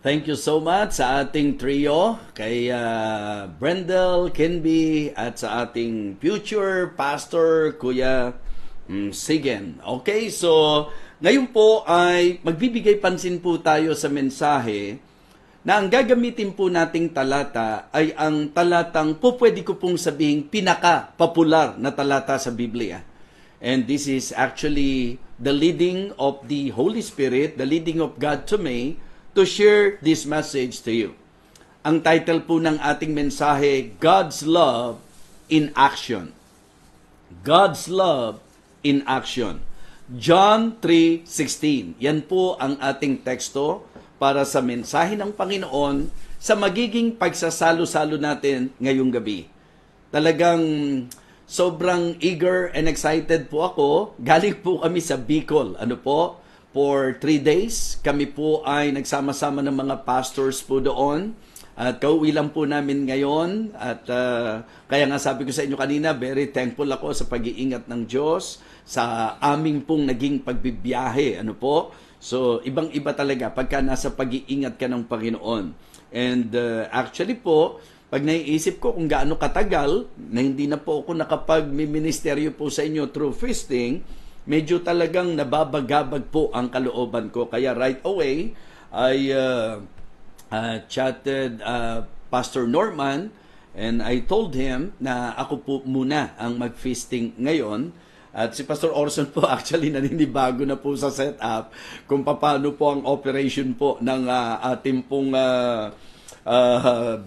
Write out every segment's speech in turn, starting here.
Thank you so much sa ating trio, kay Brendel, Kenby, at sa ating future pastor, Kuya Sigen. Okay, so ngayon po ay magbibigay pansin po tayo sa mensahe na ang gagamitin po nating talata ay ang talatang po pwede ko pong sabihing pinaka-popular na talata sa Biblia. And this is actually the leading of the Holy Spirit, the leading of God to me, to share this message to you. Ang title po ng ating mensahe, God's Love in Action. God's Love in Action. John 3:16. Yan po ang ating teksto para sa mensahe ng Panginoon sa magiging pagsasalo-salo natin ngayong gabi. Talagang sobrang eager and excited po ako. Galing po kami sa Bicol. For 3 days, kami po ay nagsama-sama ng mga pastors po doon. At kauwi lang po namin ngayon. At kaya nga sabi ko sa inyo kanina, very thankful ako sa pag-iingat ng Diyos sa aming pong naging pagbibiyahe. So, ibang-iba talaga pagka nasa pag-iingat ka ng Panginoon. And actually po, pag naiisip ko kung gaano katagal na hindi na po ako nakapag-ministeryo po sa inyo through feasting, medyo talagang nababagabag po ang kalooban ko. Kaya right away, I chatted Pastor Norman and I told him na ako po muna ang mag-feasting ngayon. At si Pastor Orson po actually naninibago na po sa setup kung paano po ang operation po ng ating pong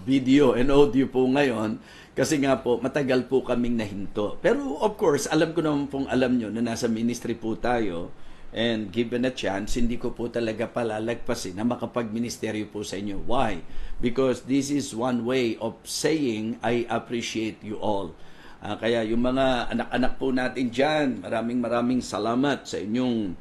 video and audio po ngayon. Kasi nga po, matagal po kaming nahinto. Pero of course, alam ko naman pong alam nyo na nasa ministry po tayo and given a chance, hindi ko po talaga palalagpasin na makapag-ministeryo po sa inyo. Why? Because this is one way of saying, I appreciate you all. Kaya yung mga anak-anak po natin dyan, maraming salamat sa inyong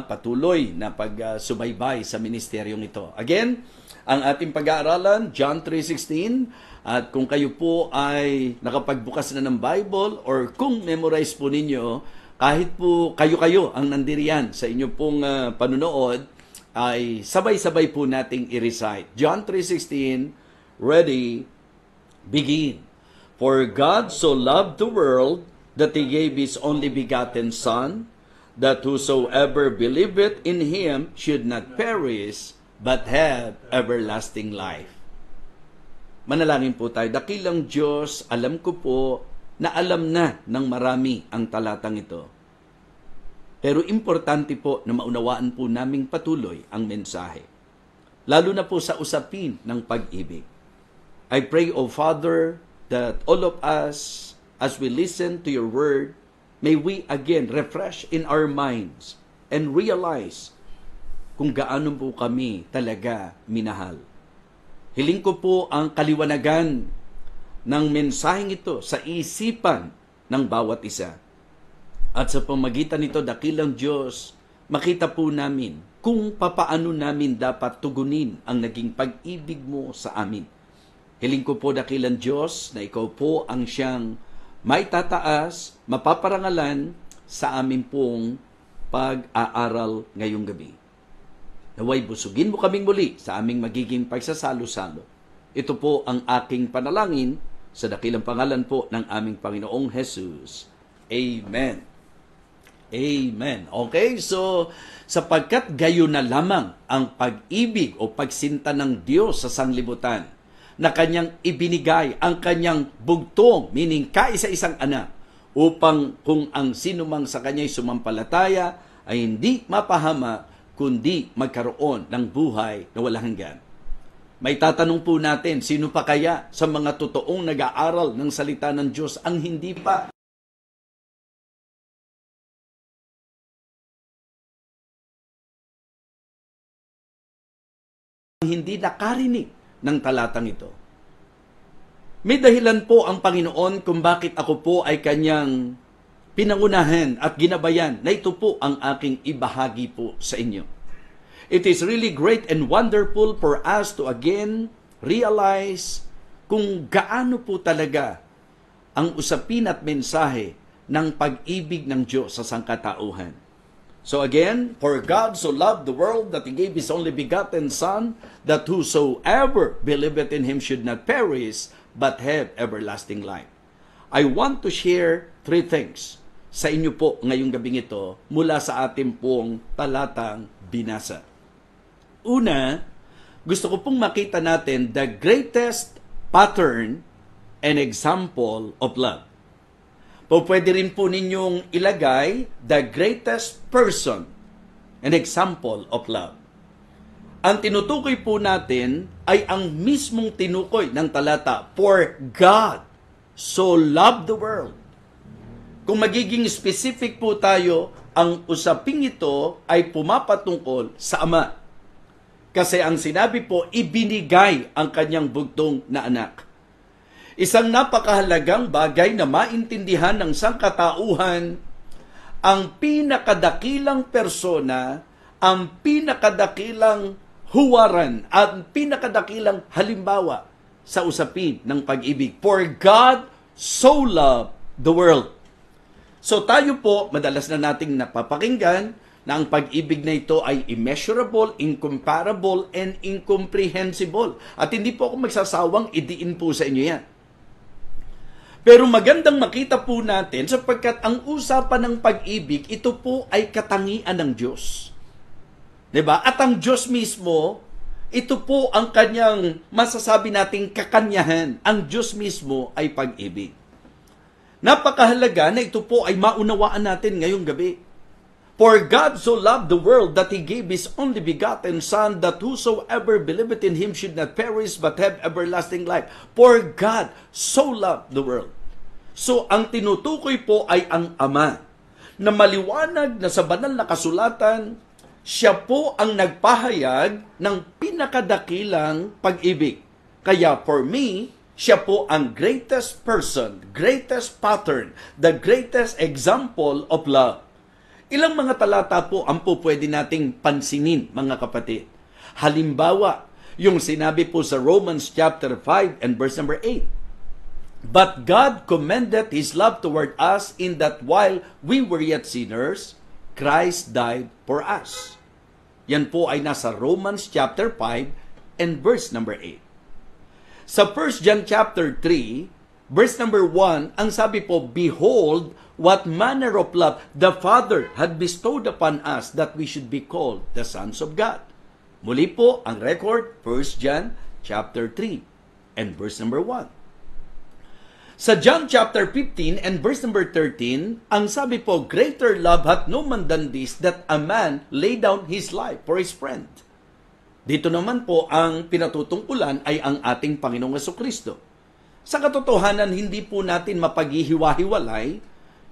patuloy na pagsubaybay sa ministeryong ito. Again, ang ating pag-aaralan, John 3:16, at kung kayo po ay nakapagbukas na ng Bible or kung memorize po ninyo, kahit po kayo ang nandiriyan sa inyo pong panunood, ay sabay-sabay po nating i-recite. John 3:16, ready, begin. For God so loved the world that He gave His only begotten Son, that whosoever believeth in Him should not perish, but have everlasting life. Manalangin po tayo. Dakilang Diyos, alam ko po na alam na ng marami ang talatang ito. Pero importante po na maunawaan po naming patuloy ang mensahe. Lalo na po sa usapin ng pag-ibig. I pray, O Father, that all of us, as we listen to your word, may we again refresh in our minds and realize kung gaano po kami talaga minahal. Hiling ko po ang kaliwanagan ng mensaheng ito sa isipan ng bawat isa. At sa pamagitan nito, dakilang Diyos, makita po namin kung papaano namin dapat tugunin ang naging pag-ibig mo sa amin. Hiling ko po, dakilang Diyos, na ikaw po ang siyang may tataas, mapaparangalan sa amin pong pag-aaral ngayong gabi. Naway busugin mo kaming muli sa aming magiging pagsasalo-salo. Ito po ang aking panalangin sa dakilang pangalan po ng aming Panginoong Jesus. Amen. Amen. Okay, so sapagkat gayon na lamang ang pag-ibig o pagsinta ng Diyos sa sanglibutan na kanyang ibinigay ang kanyang bugtong, meaning kaisa-isang anak, upang kung ang sinumang sa kanya'y sumampalataya ay hindi mapahama, kundi magkaroon ng buhay na walang hanggan. May tatanong po natin, sino pa kaya sa mga totoong nag-aaral ng salita ng Diyos ang hindi pa nakarinig ng talatang ito? May dahilan po ang Panginoon kung bakit ako po ay kanyang pinangunahan at ginabayan na ito po ang aking ibahagi po sa inyo. It is really great and wonderful for us to again realize kung gaano po talaga ang usapin at mensahe ng pag-ibig ng Diyos sa sangkatauhan. So again, for God so loved the world that He gave His only begotten Son, that whosoever believeth in Him should not perish, but have everlasting life. I want to share 3 things sa inyo po ngayong gabing ito mula sa ating pong talatang binasa. Una, gusto ko pong makita natin the greatest pattern and example of love. Pwede rin po ninyong ilagay the greatest person and example of love. Ang tinutukoy po natin ay ang mismong tinukoy ng talata, for God so loved the world. Kung magiging specific po tayo, ang usaping ito ay pumapatungkol sa Ama. Kasi ang sinabi po, ibinigay ang kanyang bugtong na anak. Isang napakahalagang bagay na maintindihan ng sangkatauhan, ang pinakadakilang persona, ang pinakadakilang huwaran, at pinakadakilang halimbawa sa usapin ng pag-ibig. For God so loved the world. So tayo po, madalas na nating napapakinggan na ang pag-ibig na ito ay immeasurable, incomparable, and incomprehensible. At hindi po ako magsasawang idiin po sa inyo yan. Pero magandang makita po natin sapagkat ang usapan ng pag-ibig, ito po ay katangian ng Diyos. 'Di ba? At ang Diyos mismo, ito po ang kanyang masasabi nating kakanyahan. Ang Diyos mismo ay pag-ibig. Napakahalaga na ito po ay maunawaan natin ngayong gabi. For God so loved the world that He gave His only begotten Son, that whosoever believeth in Him should not perish but have everlasting life. For God so loved the world. So, ang tinutukoy po ay ang Ama, na maliwanag na sa banal na kasulatan, siya po ang nagpahayag ng pinakadakilang pag-ibig. Kaya for me, siya po ang greatest person, greatest pattern, the greatest example of love. Ilang mga talata po ang po pwede nating pansinin, mga kapatid. Halimbawa, yung sinabi po sa Romans chapter 5 and verse number 8. But God commended His love toward us in that while we were yet sinners, Christ died for us. Yan po ay nasa Romans chapter 5 and verse number 8. Sa 1 John chapter 3, verse number 1, ang sabi po, behold, what manner of love the Father had bestowed upon us that we should be called the sons of God. Muli po, ang record, 1 John chapter 3 and verse number 1. Sa John chapter 15 and verse number 13, ang sabi po, greater love hath no man than this, that a man lay down his life for his friend. Dito naman po, ang pinatutungkulan ay ang ating Panginoong Jesucristo. Sa katotohanan, hindi po natin mapaghihiwa-hiwalay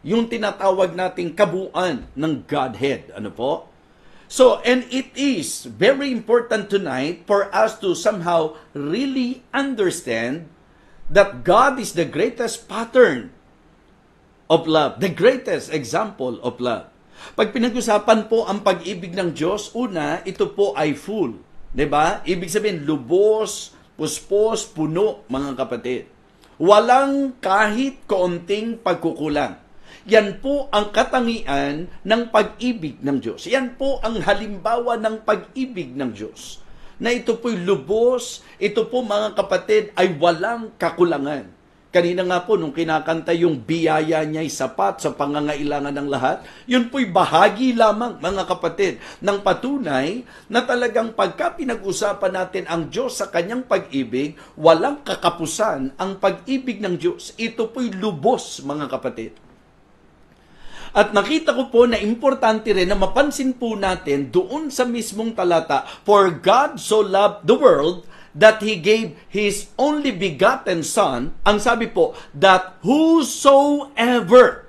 yung tinatawag nating kabuuan ng Godhead. Ano po? So, and it is very important tonight for us to somehow really understand that God is the greatest pattern of love, the greatest example of love. Pag pinag-usapan po ang pag-ibig ng Diyos, una, ito po ay full. 'Di ba? Ibig sabihin, lubos, puspos, puno, mga kapatid. Walang kahit kaunting pagkukulang. Yan po ang katangian ng pag-ibig ng Diyos. Yan po ang halimbawa ng pag-ibig ng Diyos. Na ito po'y lubos, ito po mga kapatid ay walang kakulangan. Kanina nga po, nung kinakanta yung biyaya niya'y sapat sa pangangailangan ng lahat, yun po'y bahagi lamang, mga kapatid, ng patunay na talagang pagka pinag-usapan natin ang Diyos sa kanyang pag-ibig, walang kakapusan ang pag-ibig ng Diyos. Ito po'y lubos, mga kapatid. At nakita ko po na importante rin na mapansin po natin doon sa mismong talata, for God so loved the world that He gave His only begotten Son, ang sabi po, that whosoever.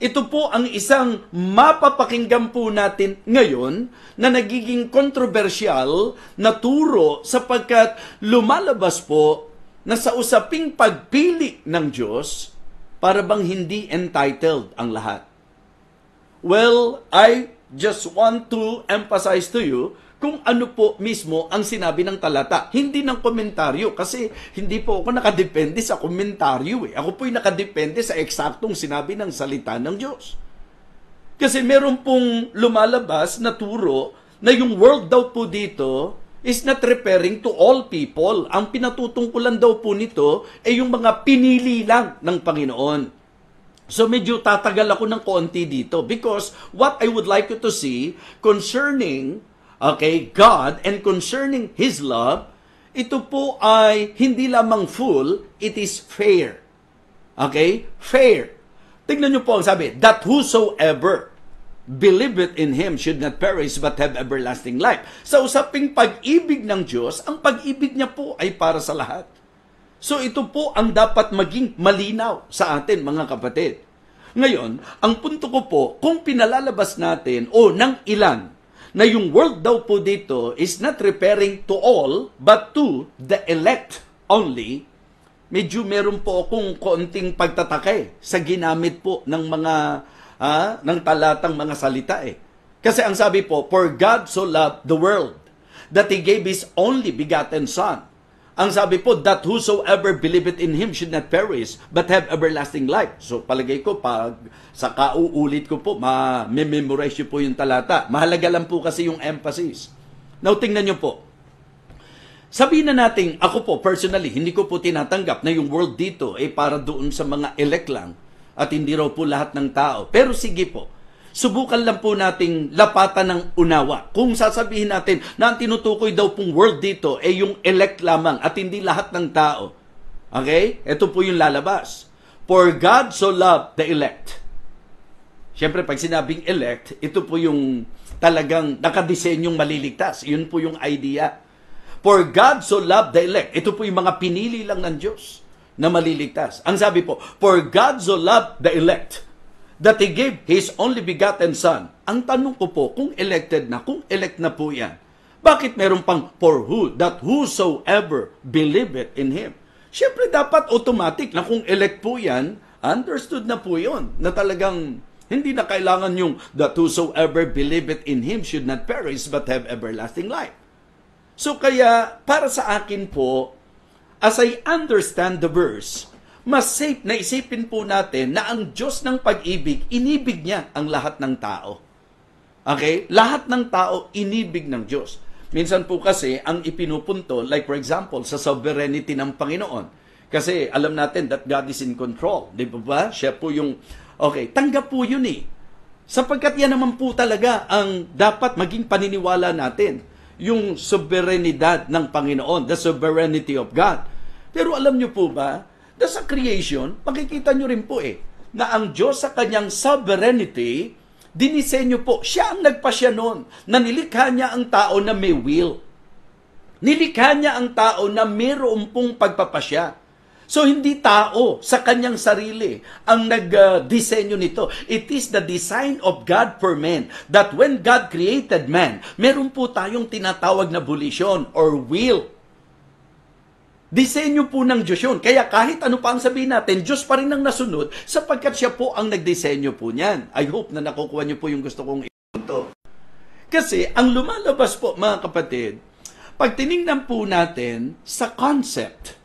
Ito po ang isang mapapakinggan po natin ngayon na nagiging kontrobersyal na turo sapagkat lumalabas po na sa usaping pagpili ng Diyos, para bang hindi entitled ang lahat. Well, I just want to emphasize to you kung ano po mismo ang sinabi ng talata. Hindi ng komentaryo, kasi hindi po ako nakadepende sa komentaryo. Ako po'y nakadepende sa eksaktong sinabi ng salita ng Diyos. Kasi meron pong lumalabas na turo na yung world daw po dito is not referring to all people. Ang pinatutungkulan daw po nito ay yung mga pinili lang ng Panginoon. So medyo tatagal ako ng konti dito because what I would like you to see concerning God and concerning His love, ito po ay hindi lamang full, it is fair. Okay? Fair. Tingnan nyo po ang sabi, that whosoever believeth in Him should not perish but have everlasting life. Sa usaping pag-ibig ng Diyos, ang pag-ibig niya po ay para sa lahat. So ito po ang dapat maging malinaw sa atin, mga kapatid. Ngayon, ang punto ko po, kung pinalalabas natin ng ilan na yung world daw po dito is not referring to all but to the elect only, medyo meron po akong konting pagtataka sa ginamit po ng mga ng talatang mga salita Kasi ang sabi po, for God so loved the world that He gave His only begotten Son. Ang sabi po, that whosoever believeth in Him should not perish but have everlasting life. So palagay ko, pag sa kauulit ko po, ma-memorize po yung talata. Mahalaga lang po kasi yung emphasis. Now, tingnan nyo po. Sabihin na natin, ako po personally, hindi ko po tinatanggap na yung world dito ay para doon sa mga elect lang at hindi raw po lahat ng tao. Pero sige po, subukan lang po nating lapatan ng unawa. Kung sasabihin natin na ang tinutukoy daw pong world dito ay yung elect lamang at hindi lahat ng tao. Okay? Ito po yung lalabas. For God so loved the elect. Siyempre, pag sinabing elect, ito po yung talagang nakadisenyong maliligtas. Yun po yung idea. For God so loved the elect. Ito po yung mga pinili lang ng Diyos na maliligtas. Ang sabi po, for God so loved the elect that He gave His only begotten Son. Ang tanong ko po, kung elected na, kung elect na po yan, bakit meron pang for who, that whosoever believeth in Him? Siyempre dapat automatic na kung elect po yan, understood na po yun, na talagang hindi na kailangan yung that whosoever believeth in Him should not perish but have everlasting life. So kaya, para sa akin po, as I understand the verse, mas safe na isipin po natin na ang Diyos ng pag-ibig, inibig niya ang lahat ng tao. Okay? Lahat ng tao, inibig ng Diyos. Minsan po kasi, ang ipinupunto, like for example, sa sovereignty ng Panginoon. Kasi alam natin that God is in control. Di ba? Siya po yung, tanggap po yun Sapagkat yan naman po talaga ang dapat maging paniniwala natin. Yung sovereignidad ng Panginoon, the sovereignty of God. Pero alam niyo po ba, sa creation, makikita nyo rin po na ang Diyos sa kanyang sovereignty, dinisenyo po, siya ang nagpasya noon, na nilikha niya ang tao na may will. Nilikha niya ang tao na mayroon pong pagpapasya. So hindi tao sa kanyang sarili ang nagdisenyo nito. It is the design of God for man that when God created man, meron po tayong tinatawag na volition or will. Disenyo po ng Diyos yun. Kaya kahit ano pa ang sabihin natin, Diyos pa rin ang nasunod sapagkat siya po ang nagdisenyo po niyan. I hope na nakukuha niyo po yung gusto kong ipunto. Kasi ang lumalabas po, mga kapatid, pag tinignan po natin sa concept,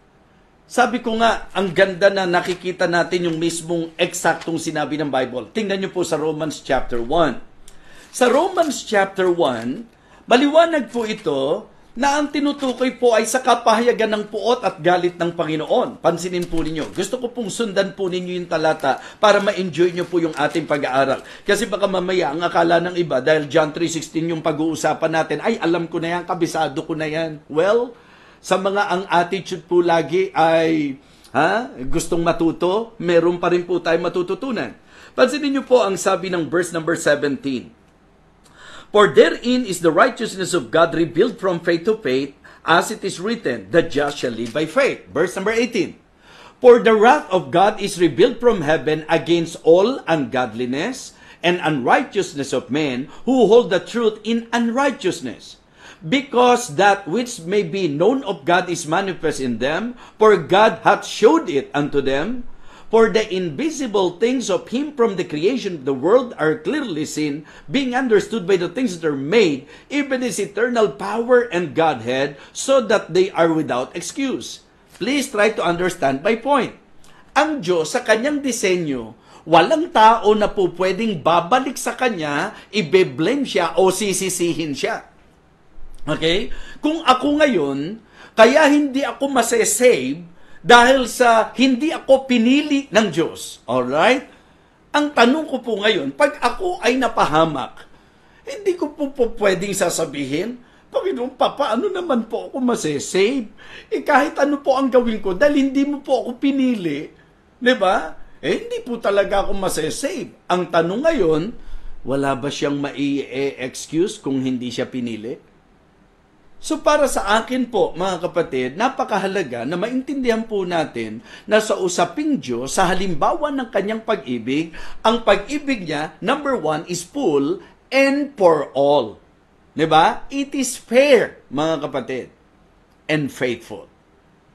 sabi ko nga, ang ganda na nakikita natin yung mismong eksaktong sinabi ng Bible. Tingnan niyo po sa Romans chapter 1. Sa Romans chapter 1, maliwanag po ito na ang tinutukoy po ay sa kapahayagan ng puot at galit ng Panginoon. Pansinin po ninyo. Gusto ko pong sundan po ninyo yung talata para ma-enjoy nyo po yung ating pag-aaral. Kasi baka mamaya ang akala ng iba, dahil John 3:16 yung pag-uusapan natin, ay alam ko na yan, kabisado ko na yan. Well, sa mga ang attitude po lagi ay gustong matuto, meron pa rin po tayong matututunan. Pansinin nyo po ang sabi ng verse number 17. For therein is the righteousness of God revealed from faith to faith, as it is written, the just shall live by faith. Verse number 18. For the wrath of God is revealed from heaven against all ungodliness and unrighteousness of men who hold the truth in unrighteousness. Because that which may be known of God is manifest in them, for God hath showed it unto them. For the invisible things of Him from the creation of the world are clearly seen, being understood by the things that are made, even His eternal power and Godhead, so that they are without excuse. Please try to understand my point. Ang Diyos sa kanyang disenyo, Walang tao na po pwedeng babalik sa kanya, ibe-blame siya o sisisihin siya. Okay? Kung ako ngayon, kaya hindi ako masesave dahil sa hindi ako pinili ng Diyos. Alright? Ang tanong ko po ngayon, pag ako ay napahamak, hindi ko po pwedeng sasabihin, Panginoon, paano naman po ako masesave? Kahit ano po ang gawin ko, dahil hindi mo po ako pinili. Diba? Hindi po talaga ako masesave. Ang tanong ngayon, wala ba siyang mai-excuse kung hindi siya pinili? So para sa akin po, mga kapatid, napakahalaga na maintindihan po natin na sa usaping Diyos, sa halimbawa ng kanyang pag-ibig, ang pag-ibig niya, number 1, is full and for all. Diba? It is fair, mga kapatid, and faithful.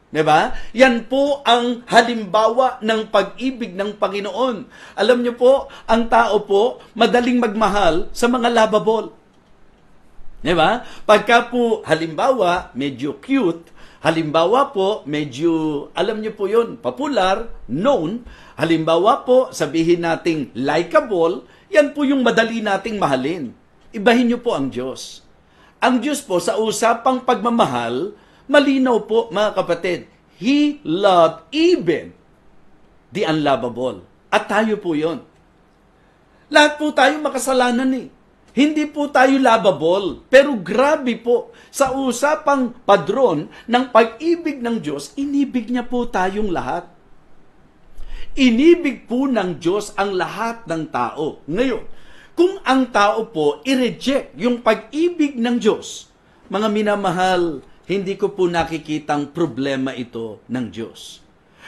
Diba? Yan po ang halimbawa ng pag-ibig ng Panginoon. Alam niyo po, ang tao po, madaling magmahal sa mga lovable. Diba? Pagka po, halimbawa, medyo cute, halimbawa po, medyo, alam niyo po yun, popular, known, halimbawa po, sabihin nating likable, yan po yung madali nating mahalin. Ibahin niyo po ang Diyos. Ang Diyos po, sa usapang pagmamahal, malinaw po, mga kapatid, He loved even the unlovable. At tayo po yon. Lahat po tayo makasalanan eh. Hindi po tayo lovable. Pero grabe po, sa usapang padron ng pag-ibig ng Diyos, inibig niya po tayong lahat. Inibig po ng Diyos ang lahat ng tao. Ngayon, kung ang tao po i-reject yung pag-ibig ng Diyos, mga minamahal, hindi ko po nakikitang problema ito ng Diyos.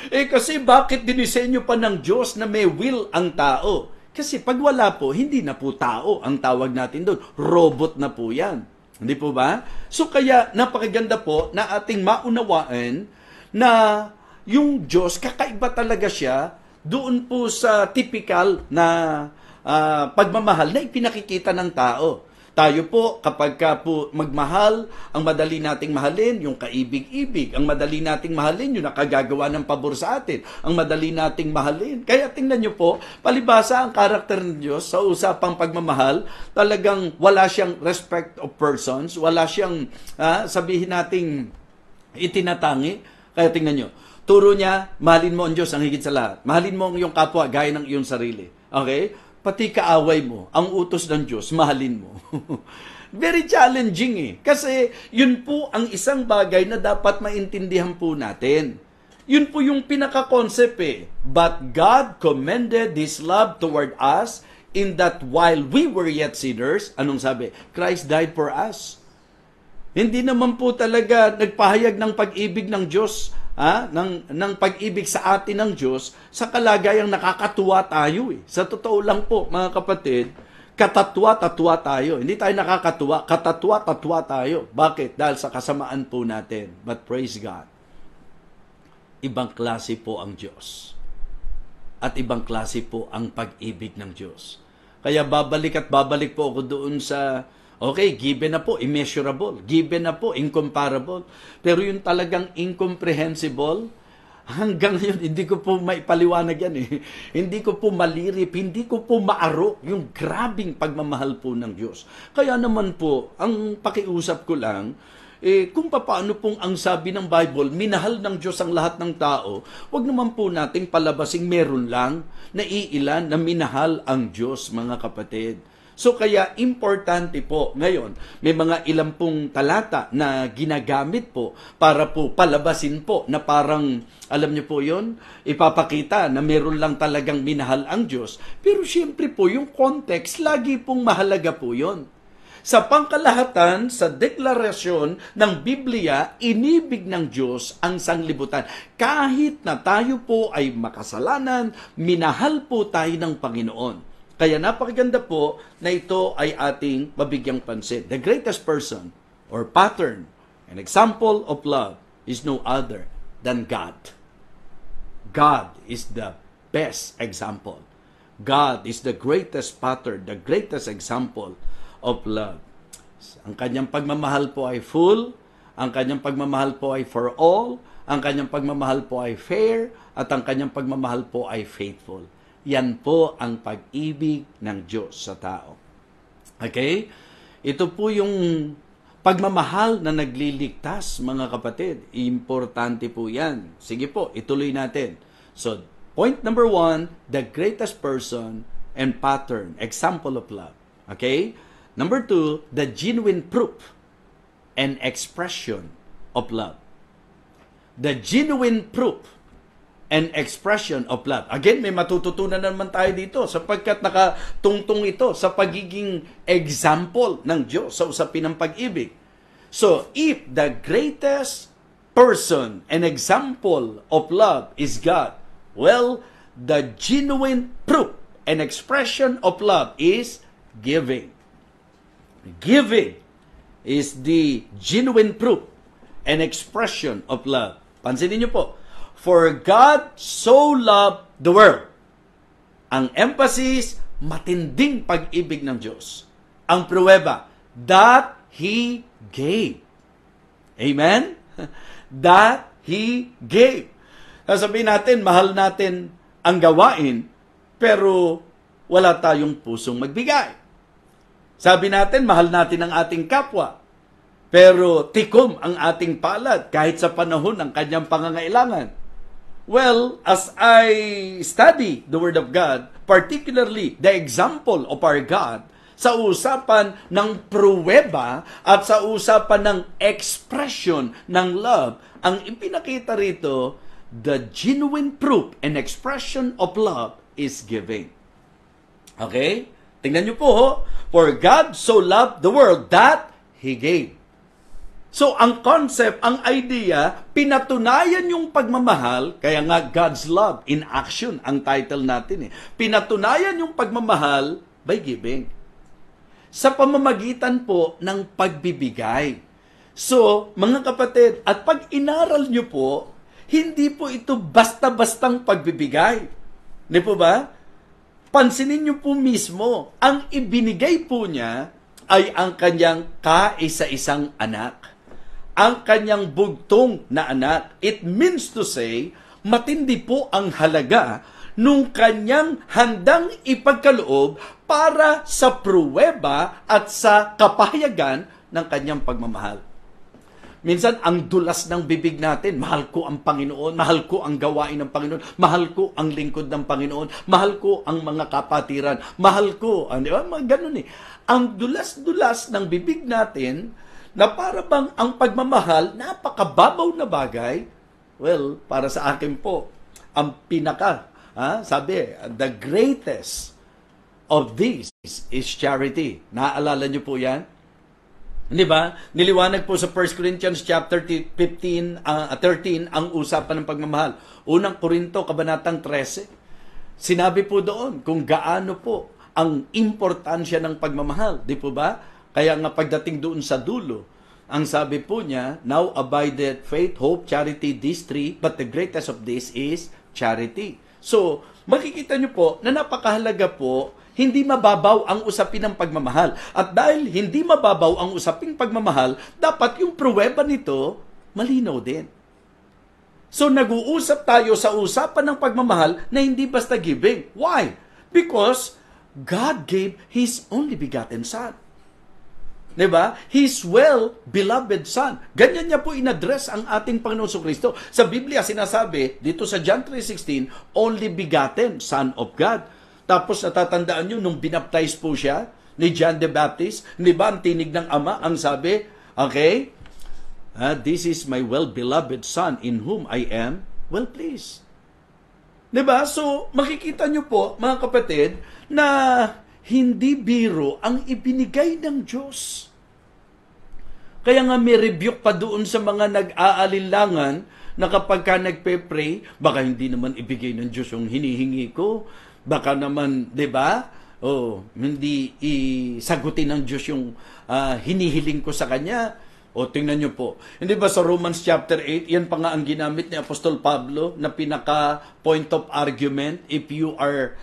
Kasi bakit dinisenyo pa ng Diyos na may will ang tao? Kasi pag wala po, hindi na po tao ang tawag natin doon. Robot na po yan. Hindi po ba? So kaya napakaganda po na ating maunawaan na yung Diyos, kakaiba talaga siya doon po sa typical na pagmamahal na ipinakikita ng tao. Tayo po, kapag ka po magmahal, ang madali nating mahalin, yung kaibig-ibig. Ang madali nating mahalin, yung nakagagawa ng pabor sa atin. Ang madali nating mahalin. Kaya tingnan nyo po, palibasa ang karakter ng Diyos sa usapang pagmamahal, talagang wala siyang respect of persons, wala siyang, sabihin nating itinatangi. Kaya tingnan nyo, turo niya, mahalin mo ang Diyos ang higit sa lahat. Mahalin mo ang iyong kapwa, gaya ng iyong sarili. Okay? Pati kaaway mo, ang utos ng Diyos, mahalin mo. Very challenging eh. Kasi yun po ang isang bagay na dapat maintindihan po natin. Yun po yung pinaka-concept eh. But God commended His love toward us in that while we were yet sinners, anong sabi? Christ died for us. Hindi naman po talaga nagpahayag ng pag-ibig ng Diyos, ng pag-ibig sa atin ng Diyos sa kalagayang nakakatuwa tayo eh. Sa totoo lang po, mga kapatid, katatwa-tatwa tayo. Hindi tayo nakakatuwa, katatwa-tatwa tayo. Bakit? Dahil sa kasamaan po natin. But praise God, ibang klase po ang Diyos. At ibang klase po ang pag-ibig ng Diyos. Kaya babalik at babalik po ako doon sa okay, given na po, immeasurable. Given na po, incomparable. Pero yung talagang incomprehensible, hanggang ngayon, hindi ko po maipaliwanag yan eh. Hindi ko po malirip, hindi ko po maaro yung grabing pagmamahal po ng Diyos. Kaya naman po, ang pakiusap ko lang, kung paano pong ang sabi ng Bible, minahal ng Diyos ang lahat ng tao, wag naman po nating palabasing meron lang na iilan na minahal ang Diyos, mga kapatid. So kaya importante po ngayon, may mga ilang pong talata na ginagamit po para po palabasin po na parang, alam niyo po yon, ipapakita na meron lang talagang minahal ang Diyos. Pero siyempre po yung context, lagi pong mahalaga po yon. Sa pangkalahatan, sa deklarasyon ng Biblia, inibig ng Diyos ang sanglibutan. Kahit na tayo po ay makasalanan, minahal po tayo ng Panginoon. Kaya napakaganda po na ito ay ating mabigyang pansin. The greatest person or pattern, an example of love is no other than God. God is the best example. God is the greatest pattern, the greatest example of love. Ang kanyang pagmamahal po ay full, ang kanyang pagmamahal po ay for all, ang kanyang pagmamahal po ay fair, at ang kanyang pagmamahal po ay faithful. Yan po ang pag-ibig ng Diyos sa tao. Okay? Ito po yung pagmamahal na nagliligtas, mga kapatid. Importante po yan. Sige po, ituloy natin. So, point number 1, the greatest person and pattern, example of love. Okay? Number 2, the genuine proof and expression of love. The genuine proof and expression of love. Again, may matututunan naman tayo dito sapagkat nakatungtong ito sa pagiging example ng Diyos sa usapin ng pag-ibig. So, if the greatest person and example of love is God, well, the genuine proof and expression of love is giving. Giving is the genuine proof and expression of love. Pansinin niyo po, for God so loved the world. Ang emphasis, matinding pag-ibig ng Diyos. Ang pruweba, that He gave. Amen? That He gave. Sabihin natin, mahal natin ang gawain, pero wala tayong pusong magbigay. Sabi natin, mahal natin ang ating kapwa, pero tikom ang ating palad kahit sa panahon ng kanyang pangangailangan. Well, as I study the Word of God, particularly the example of our God, sa usapan ng pruweba at sa usapan ng expression ng love, ang ipinakita rito, the genuine proof and expression of love is giving. Okay? Tingnan niyo po, for God so loved the world that He gave. So, ang concept, ang idea, pinatunayan yung pagmamahal, kaya nga God's love in action ang title natin eh. Pinatunayan yung pagmamahal by giving. Sa pamamagitan po ng pagbibigay. So, mga kapatid, at pag inaral nyo po, hindi po ito basta-bastang pagbibigay. Di po ba? Pansinin nyo po mismo, ang ibinigay po niya ay ang kanyang kaisa-isang anak. Ang kanyang bugtong na anak. It means to say, matindi po ang halaga nung kanyang handang ipagkaloob para sa pruweba at sa kapahayagan ng kanyang pagmamahal. Minsan, ang dulas ng bibig natin, mahal ko ang Panginoon, mahal ko ang gawain ng Panginoon, mahal ko ang lingkod ng Panginoon, mahal ko ang mga kapatiran, mahal ko, di ba? Ganun eh. Ang dulas-dulas ng bibig natin, na para bang ang pagmamahal, napakababaw na bagay, well, para sa akin po, ang sabi, the greatest of these is charity. Naaalala niyo po yan? Di ba? Niliwanag po sa 1 Corinthians chapter 13 ang usapan ng pagmamahal. Unang Korinto, kabanatang 13. Sinabi po doon kung gaano po ang importansya ng pagmamahal. Di po ba? Kaya nga pagdating doon sa dulo, ang sabi po niya, now abideth faith, hope, charity, these three, but the greatest of this is charity. So, makikita niyo po na napakahalaga po, hindi mababaw ang usapin ng pagmamahal. At dahil hindi mababaw ang usaping pagmamahal, dapat yung pruweba nito, malinaw din. So, nag-uusap tayo sa usapan ng pagmamahal na hindi basta giving. Why? Because God gave His only begotten Son. Diba? His well-beloved Son. Ganyan niya po in-address ang ating Panginoon Kristo. Sa Biblia, sinasabi, dito sa John 3:16, only begotten Son of God. Tapos natatandaan nyo, nung binaptize po siya ni John the Baptist, di ba, ang tinig ng Ama, ang sabi, okay, this is my well-beloved Son in whom I am well pleased. Di ba? So, makikita nyo po, mga kapatid, na hindi biro ang ibinigay ng Diyos. Kaya nga may rebuke pa doon sa mga nag-aalinlangan na kapag ka nagpe-pray, baka hindi naman ibigay ng Diyos yung hinihingi ko. Baka naman, di ba? Hindi isagutin ng Diyos yung hinihiling ko sa Kanya. O tingnan nyo po, hindi ba sa Romans chapter 8, yan pa nga ang ginamit ni Apostol Pablo na pinaka point of argument if you are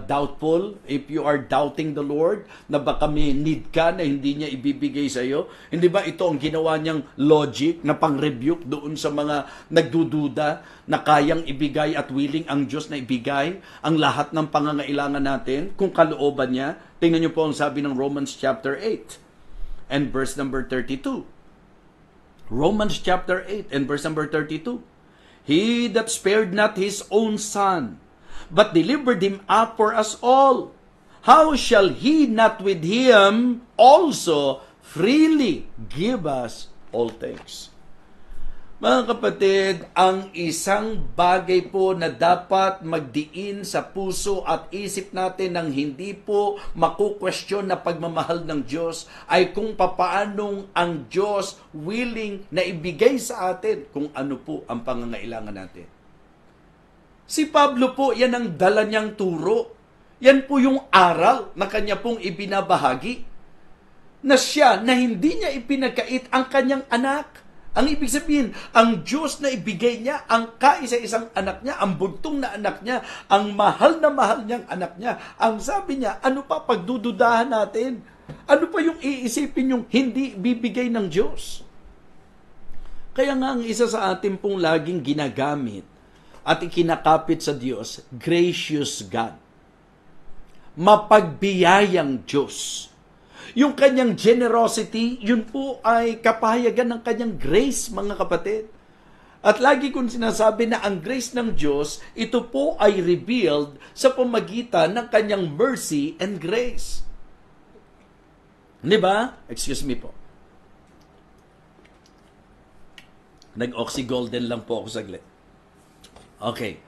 doubtful, if you are doubting the Lord, na baka may need ka na hindi niya ibibigay sa iyo. Hindi ba ito ang ginawa niyang logic na pang-rebuke doon sa mga nagdududa na kayang ibigay at willing ang Diyos na ibigay ang lahat ng pangangailangan natin kung kalooban niya? Tingnan niyo po ang sabi ng Romans chapter 8 and verse number 32. Romans chapter 8 and verse number 32. He that spared not his own son, but delivered him up for us all, how shall he not with him also freely give us all things? Mga kapatid, ang isang bagay po na dapat magdiin sa puso at isip natin ng hindi po makukwestiyon na pagmamahal ng Diyos ay kung papaanong ang Diyos willing na ibigay sa atin kung ano po ang pangangailangan natin. Si Pablo po, yan ang dala niyang turo. Yan po yung aral na kanya pong ibinabahagi. Na siya, na hindi niya ipinagkait ang kanyang anak. Ang ibig sabihin, ang Diyos na ibigay niya, ang kaisa-isang anak niya, ang bugtong na anak niya, ang mahal na mahal niyang anak niya. Ang sabi niya, ano pa pagdududahan natin? Ano pa yung iisipin yung hindi bibigay ng Diyos? Kaya nga ang isa sa atin pong laging ginagamit at ikinakapit sa Diyos, gracious God. Mapagbiyayang Diyos. Yung kanyang generosity, yun po ay kapahayagan ng kanyang grace, mga kapatid. At lagi kong sinasabi na ang grace ng Diyos, ito po ay revealed sa pamagitan ng kanyang mercy and grace. Di ba? Excuse me po. Nag-oxy-golden lang po ako saglit. Okay.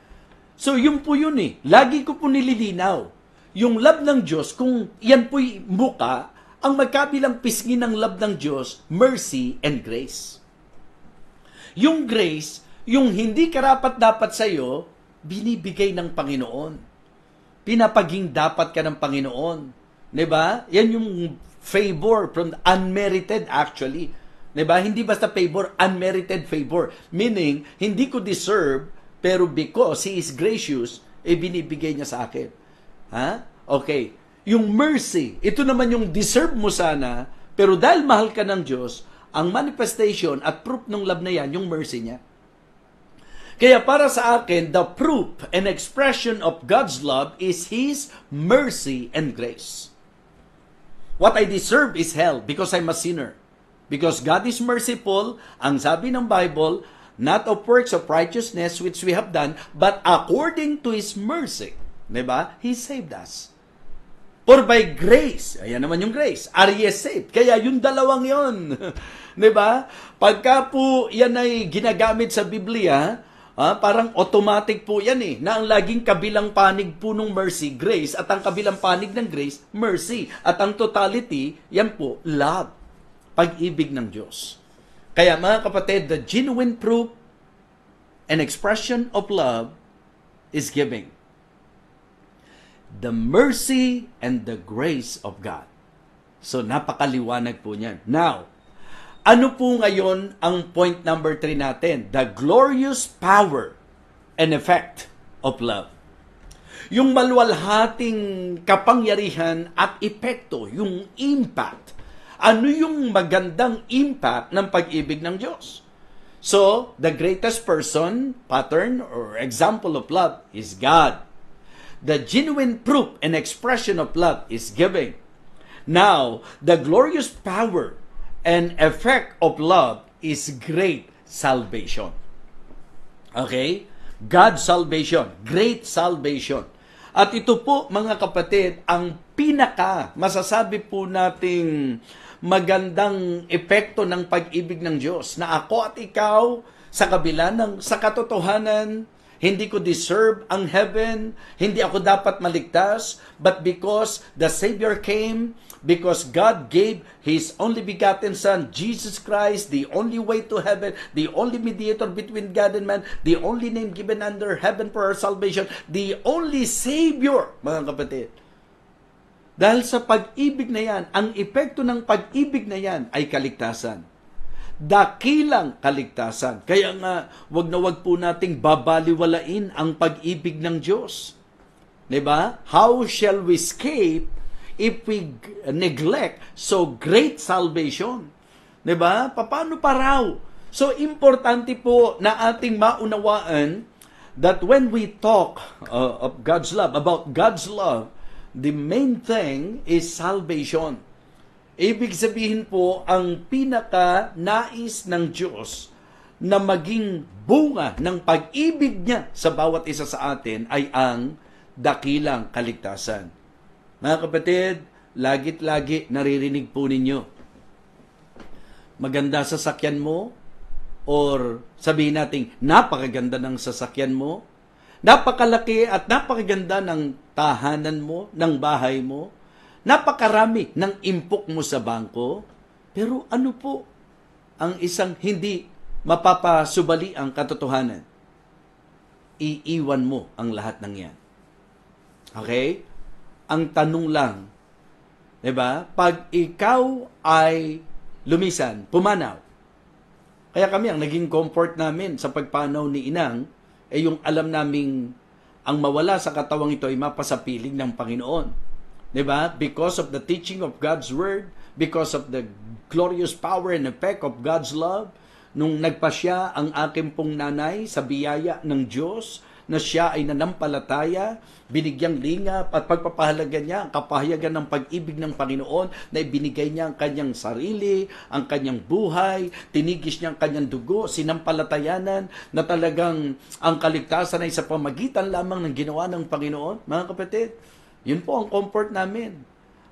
So, yun po yun eh. Lagi ko po nililinaw. Yung love ng Diyos, kung yan po'y muka, ang magkabilang pisngi ng love ng Diyos, mercy and grace. Yung grace, yung hindi karapat-dapat sa iyo, binibigay ng Panginoon. Pinapaging dapat ka ng Panginoon. 'Di ba? Yan yung favor from unmerited actually. 'Di ba? Hindi basta favor, unmerited favor. Meaning, hindi ko deserve, pero because He is gracious, binibigay niya sa akin. Ha? Okay. Yung mercy, ito naman yung deserve mo sana, pero dahil mahal ka ng Diyos, ang manifestation at proof ng love na yan, yung mercy niya. Kaya para sa akin, the proof and expression of God's love is His mercy and grace. What I deserve is hell because I'm a sinner. Because God is merciful, ang sabi ng Bible, not of works of righteousness which we have done, but according to His mercy. Diba? He saved us. For by grace, ayan naman yung grace, are ye saved. Kaya yung dalawang yon, diba? Pagka po yan ay ginagamit sa Biblia, parang automatic po yan eh, na ang laging kabilang panig po ng mercy, grace, at ang kabilang panig ng grace, mercy. At ang totality, yan po, love, pag-ibig ng Diyos. Kaya mga kapatid, the genuine proof and expression of love is giving. The mercy and the grace of God. So, napakaliwanag po niyan. Now, ano po ngayon ang point number 3 natin? The glorious power and effect of love. Yung maluwalhating kapangyarihan at epekto, yung impact. Ano yung magandang impact ng pag-ibig ng Diyos? So, the greatest person, pattern, or example of love is God. The genuine proof and expression of love is giving. Now, the glorious power and effect of love is great salvation. Okay? God's salvation. Great salvation. At ito po, mga kapatid, ang pinaka masasabi po nating magandang epekto ng pag-ibig ng Diyos na ako at ikaw sa kabila ng sa katotohanan, hindi ko deserve ang heaven, hindi ako dapat maligtas, but because the Savior came, because God gave His only begotten Son, Jesus Christ, the only way to heaven, the only mediator between God and man, the only name given under heaven for our salvation, the only Savior, mga kapatid. Dahil sa pag-ibig na yan, ang epekto ng pag-ibig na yan ay kaligtasan. dakilang kaligtasan. Kaya nga, wag na wag po nating babaliwalain ang pag-ibig ng Diyos. Diba? How shall we escape if we neglect so great salvation? Diba? Paano pa raw? So, importante po na ating maunawaan that when we talk of God's love, about God's love, the main thing is salvation. Ibig sabihin po, ang pinaka-nais ng Diyos na maging bunga ng pag-ibig niya sa bawat isa sa atin ay ang dakilang kaligtasan. Mga kapatid, lagit-lagi naririnig po ninyo. Maganda sa sasakyan mo, or sabihin natin, napakaganda ng sasakyan mo, napakalaki at napakaganda ng tahanan mo, ng bahay mo, napakarami ng impok mo sa bangko, pero ano po ang isang hindi mapapasubali ang katotohanan? Iiwan mo ang lahat ng yan. Okay? Ang tanong lang, diba? Pag ikaw ay lumisan, pumanaw, kaya kami, ang naging comfort namin sa pagpanaw ni Inang, ay yung alam naming ang mawala sa katawang ito ay mapasapiling ng Panginoon. Diba? Because of the teaching of God's Word, because of the glorious power and effect of God's love, nung nagpasya ang aking pong nanay sa biyaya ng Diyos, na siya ay nanampalataya, binigyang lingap at pagpapahalaga niya ang kapahayagan ng pag-ibig ng Panginoon na ibinigay niya ang kanyang sarili, ang kanyang buhay, tinigis niya ang kanyang dugo, sinampalatayanan na talagang ang kaligtasan ay sa pamagitan lamang ng ginawa ng Panginoon. Mga kapatid, yun po ang comfort namin.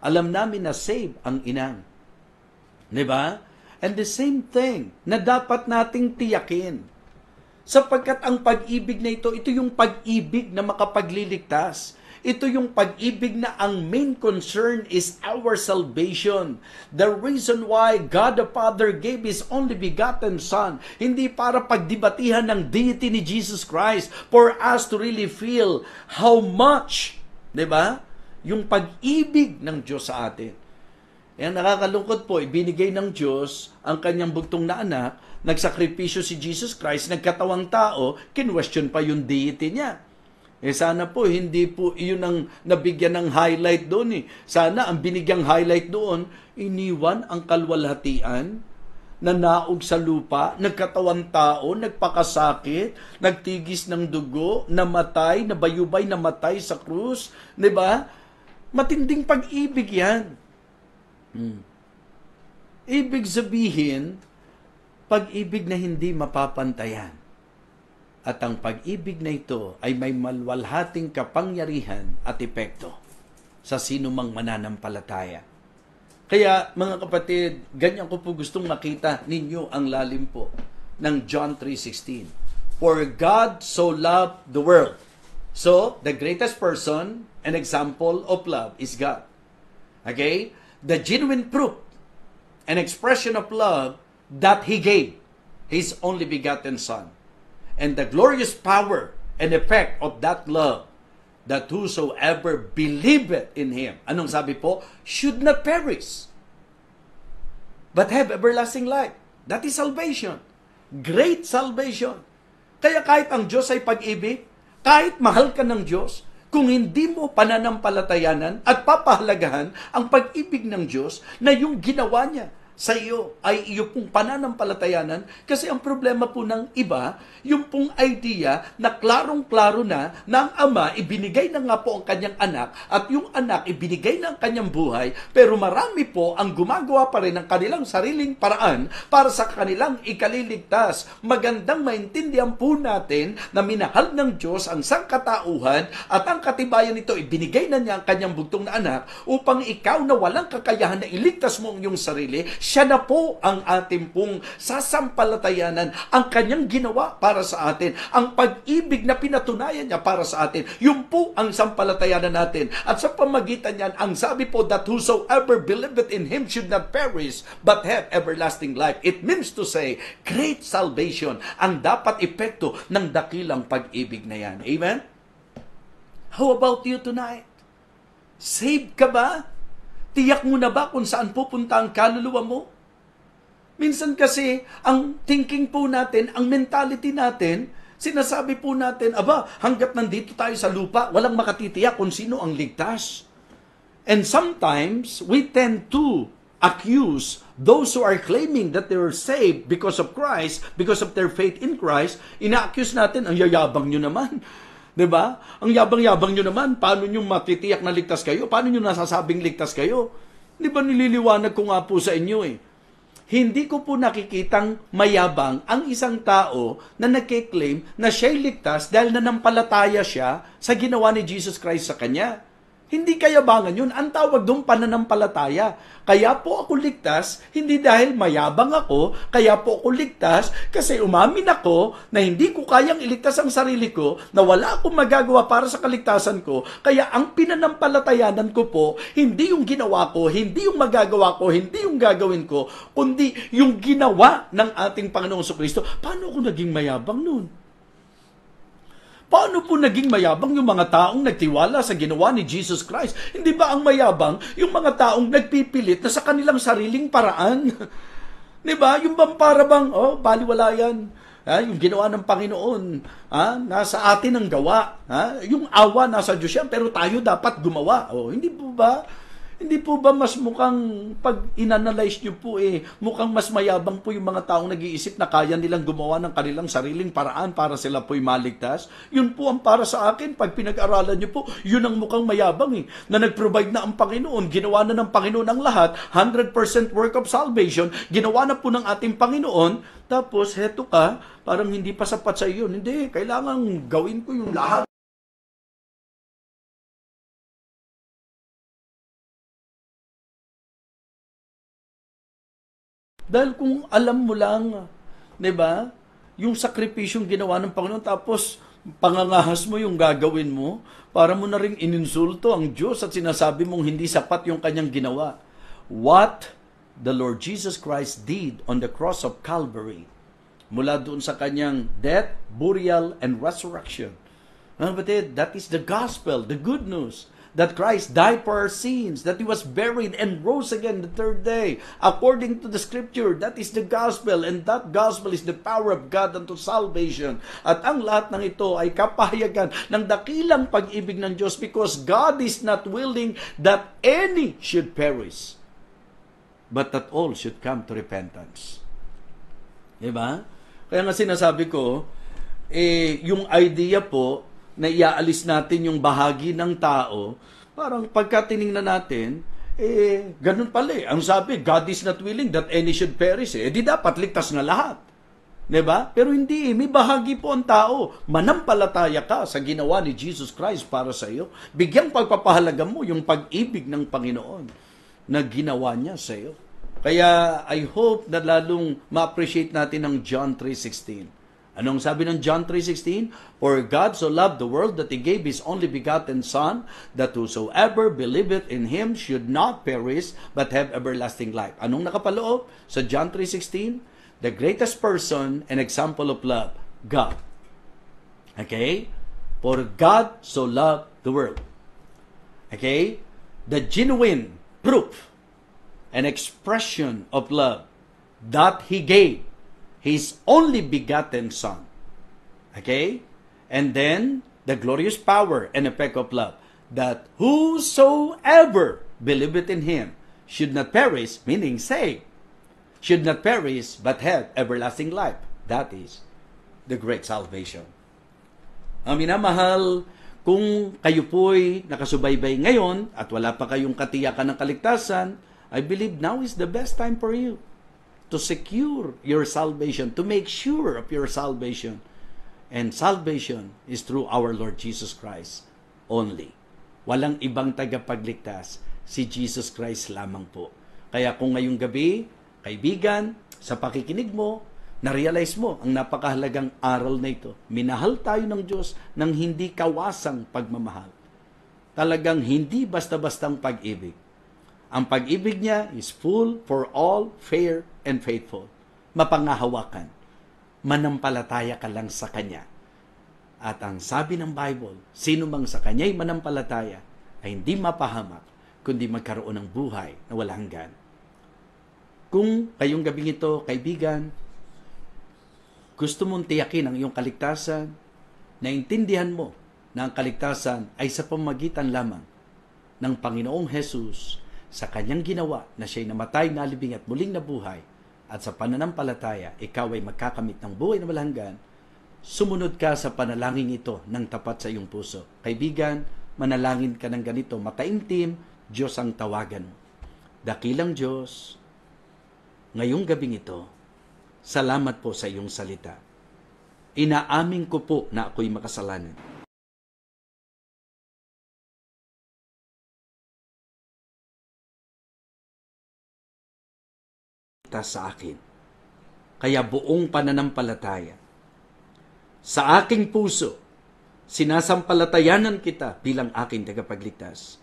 Alam namin na save ang Inang. Diba? And the same thing na dapat nating tiyakin. Sapagkat ang pag-ibig na ito yung pag-ibig na makapagliligtas. Ito yung pag-ibig na ang main concern is our salvation. The reason why God the Father gave His only begotten Son, hindi para pagdibatihan ng deity ni Jesus Christ, for us to really feel how much, diba? Yung pag-ibig ng Diyos sa atin. Yan, nakakalungkot po, ibinigay ng Diyos ang kanyang bugtong na anak, nagsakripisyo si Jesus Christ, nagkatawang tao, kinwestiyon pa yung deity niya. Sana po, hindi po iyon ang nabigyan ng highlight doon. Sana ang binigyang highlight doon, iniwan ang kalwalhatian, nanaog sa lupa, nagkatawang tao, nagpakasakit, nagtigis ng dugo, namatay, nabayubay, namatay sa krus. Diba? Matinding pag-ibig yan. Ibig sabihin, pag-ibig na hindi mapapantayan. At ang pag-ibig na ito ay may malwalhating kapangyarihan at epekto sa sino mang mananampalataya. Kaya mga kapatid, ganyan ko po gustong makita ninyo ang lalim po ng John 3:16. For God so loved the world. So, the greatest person and example of love is God. Okay? The genuine proof and expression of love that He gave His only begotten Son. And the glorious power and effect of that love, that whosoever believeth in Him, anong sabi po? Should not perish, but have everlasting life. That is salvation. Great salvation. Kaya kahit ang Diyos ay pag-ibig, kahit mahal ka ng Diyos, kung hindi mo pananampalatayanan at papahalagahan ang pag-ibig ng Diyos na yung ginawa niya sa iyo ay iyo pong pananampalatayanan, kasi ang problema po ng iba, yung pong idea na klarong-klaro na ang ama ibinigay na nga po ang kanyang anak at yung anak ibinigay na ang kanyang buhay, pero marami po ang gumagawa pa rin ng kanilang sariling paraan para sa kanilang ikaliligtas. Magandang maintindihan po natin na minahal ng Diyos ang sangkatauhan at ang katibayan nito ibinigay na niya ang kanyang bugtong na anak upang ikaw na walang kakayahan na iligtas mo ang iyong sarili, siya na po ang ating pong sasampalatayanan, ang kanyang ginawa para sa atin, ang pag-ibig na pinatunayan niya para sa atin. Yun po ang sampalatayanan natin. At sa pamagitan niyan, ang sabi po that whosoever believeth in Him should not perish, but have everlasting life. It means to say, great salvation ang dapat epekto ng dakilang pag-ibig na yan. Amen? How about you tonight? Saved ka ba? Tiyak mo na ba kung saan pupunta ang kaluluwa mo? Minsan kasi, ang thinking po natin, ang mentality natin, sinasabi po natin, aba, hanggat nandito tayo sa lupa, walang makatitiyak kung sino ang ligtas. And sometimes, we tend to accuse those who are claiming that they are saved because of Christ, because of their faith in Christ, ina-accuse natin, ang yayabang nyo naman. 'Di ba? Ang yabang-yabang nyo naman, paano nyo matitiyak na ligtas kayo? Paano nyo nasasabing ligtas kayo? Di ba nililiwanag ko nga po sa inyo eh? Hindi ko po nakikitang mayabang ang isang tao na nagkiklaim na siya'y ligtas dahil nanampalataya siya sa ginawa ni Jesus Christ sa kanya. Hindi kayabangan yun. Ang tawag doon pananampalataya. Kaya po ako ligtas, hindi dahil mayabang ako, kaya po ako ligtas kasi umamin ako na hindi ko kayang iligtas ang sarili ko, na wala akong magagawa para sa kaligtasan ko. Kaya ang pinanampalatayanan ko po, hindi yung ginawa ko, hindi yung magagawa ko, hindi yung gagawin ko, kundi yung ginawa ng ating Panginoong Jesucristo. Paano ako naging mayabang nun? Paano po naging mayabang yung mga taong nagtiwala sa ginawa ni Jesus Christ? Hindi ba ang mayabang yung mga taong nagpipilit na sa kanilang sariling paraan? Di ba? Yung bang para bang, baliwala yan. Yung ginawa ng Panginoon, nasa atin ang gawa. Yung awa nasa Diyos yan, pero tayo dapat gumawa. Hindi po ba? Hindi po ba mas mukhang, pag inanalyze nyo po mukhang mas mayabang po yung mga taong nag-iisip na kaya nilang gumawa ng kanilang sariling paraan para sila po'y maligtas? Yun po ang para sa akin, pag pinag-aralan nyo po, yun ang mukhang mayabang na nag-provide na ang Panginoon, ginawa na ng Panginoon ang lahat, 100% work of salvation, ginawa na po ng ating Panginoon, tapos heto ka, parang hindi pa sapat sa iyo. Hindi, kailangan gawin ko yung lahat. Dahil kung alam mo lang, 'di ba, yung sakripisyong ginawa ng Panginoon, tapos pangangahas mo yung gagawin mo, para mo na ring ininsulto ang Diyos at sinasabi mong hindi sapat yung kanyang ginawa. What the Lord Jesus Christ did on the cross of Calvary, mula doon sa kanyang death, burial, and resurrection. That is the gospel, the good news. That Christ died for our sins, that He was buried and rose again the third day. According to the Scripture, that is the gospel, and that gospel is the power of God unto salvation. At ang lahat ng ito ay kapahayagan ng dakilang pag-ibig ng Diyos, because God is not willing that any should perish, but that all should come to repentance. Diba? Kaya nga sinasabi ko, yung idea po na iaalis natin yung bahagi ng tao, parang pagka tiningnan natin, ganun pala Ang sabi, God is not willing that any should perish. Di dapat ligtas na lahat. Diba? Pero hindi, may bahagi po ang tao. Manampalataya ka sa ginawa ni Jesus Christ para sa iyo. Bigyang pagpapahalaga mo yung pag-ibig ng Panginoon na ginawa niya sa iyo. Kaya I hope na lalong ma-appreciate natin ang John 3:16. Anong sabi ng John 3:16? For God so loved the world that He gave His only begotten Son, that whosoever believeth in Him should not perish, but have everlasting life. Anong nakapaloob sa John 3:16? The greatest person and example of love, God. Okay? For God so loved the world. Okay? The genuine proof and expression of love that He gave His only begotten Son. Okay? And then, the glorious power and effect of love, that whosoever believeth in Him should not perish, meaning saved, should not perish, but have everlasting life. That is the great salvation. Ang minamahal, kung kayo po'y nakasubaybay ngayon at wala pa kayong katiyakan ng kaligtasan, I believe now is the best time for you to secure your salvation, to make sure of your salvation. And salvation is through our Lord Jesus Christ only. Walang ibang tagapagligtas, si Jesus Christ lamang po. Kaya kung ngayong gabi, kaibigan, sa pakikinig mo, na-realize mo ang napakahalagang aral na ito. Minahal tayo ng Diyos ng hindi kawasang pagmamahal. Talagang hindi basta-bastang pag-ibig. Ang pag-ibig niya is full, for all, fair, and faithful. Mapangahawakan. Manampalataya ka lang sa Kanya. At ang sabi ng Bible, sino mang sa Kanya'y manampalataya ay hindi mapahamak, kundi magkaroon ng buhay na walang hanggan. Kung kayong gabing ito, kaibigan, gusto mong tiyakin ang iyong kaligtasan, naintindihan mo na ang kaligtasan ay sa pamamagitan lamang ng Panginoong Hesus sa kanyang ginawa na siya'y namatay, nalibing at muling nabuhay, at sa pananampalataya, ikaw ay magkakamit ng buhay na walang sumunod ka sa panalangin ito ng tapat sa iyong puso. Kaibigan, manalangin ka ng ganito, mataimtim, Diyos ang tawagan mo. Dakilang Diyos, ngayong gabing ito, salamat po sa iyong salita. Inaamin ko po na ako'y makasalanan. Sa akin. Kaya buong pananampalataya. Sa aking puso, sinasampalatayanan kita bilang aking tagapagligtas.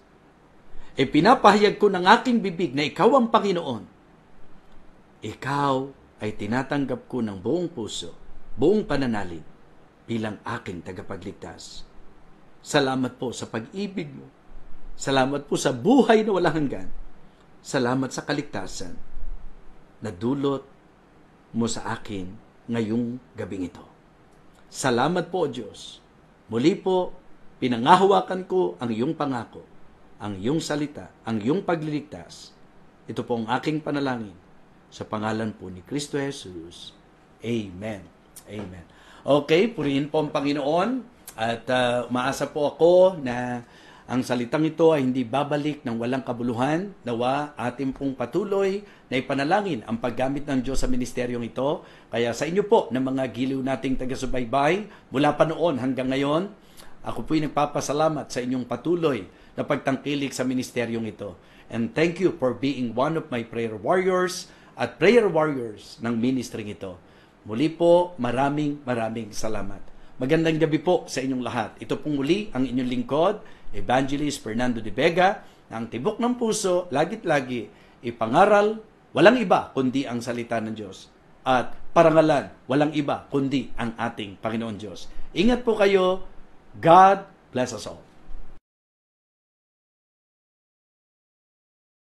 Pinapahayag ko ng aking bibig na ikaw ang Panginoon. Ikaw ay tinatanggap ko ng buong puso, buong pananalig bilang aking tagapagligtas. Salamat po sa pag-ibig mo. Salamat po sa buhay na walang hanggan. Salamat sa kaligtasan na dulot mo sa akin ngayong gabing ito. Salamat po, Diyos. Muli po, pinangahawakan ko ang iyong pangako, ang iyong salita, ang iyong pagliligtas. Ito po ang aking panalangin sa pangalan po ni Kristo Jesus. Amen. Amen. Okay, purihin po ang Panginoon at umaasa po ako na ang salitang ito ay hindi babalik ng walang kabuluhan. Nawa ating pong patuloy na ipanalangin ang paggamit ng Diyos sa ministeryong ito. Kaya sa inyo po ng mga giliw nating taga-subaybay, mula pa noon hanggang ngayon, ako po'y nagpapasalamat sa inyong patuloy na pagtangkilik sa ministeryong ito. And thank you for being one of my prayer warriors at prayer warriors ng ministering ito. Muli po, maraming salamat. Magandang gabi po sa inyong lahat. Ito pong muli ang inyong lingkod, Evangelist Fernando de Vega, ng tibok ng puso, lagit-lagi, ipangaral, walang iba kundi ang salita ng Diyos. At parangalan, walang iba kundi ang ating Panginoon Diyos. Ingat po kayo. God bless us all.